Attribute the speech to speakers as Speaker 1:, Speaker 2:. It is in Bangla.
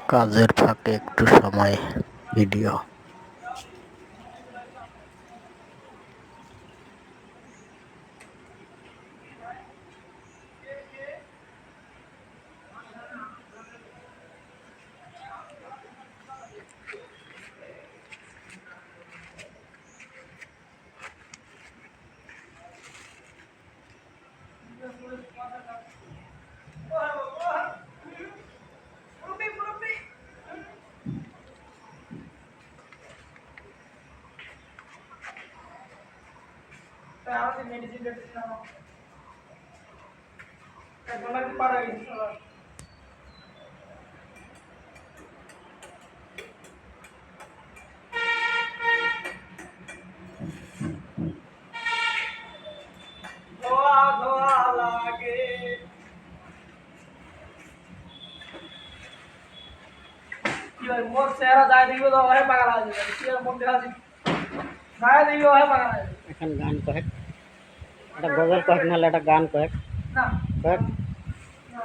Speaker 1: কাজের ফাঁকে একটু সময় ভিডিও।
Speaker 2: মোর চেহারা যায় দিব তো হয় পাগল আছে কি আর মন দেখা যায় যায় দিব হয় পাগল আছে
Speaker 1: এখন গান কয়েক একটা গজল কয়েক নাহলে একটা গান কয়েক
Speaker 2: না
Speaker 1: কয়েক
Speaker 2: না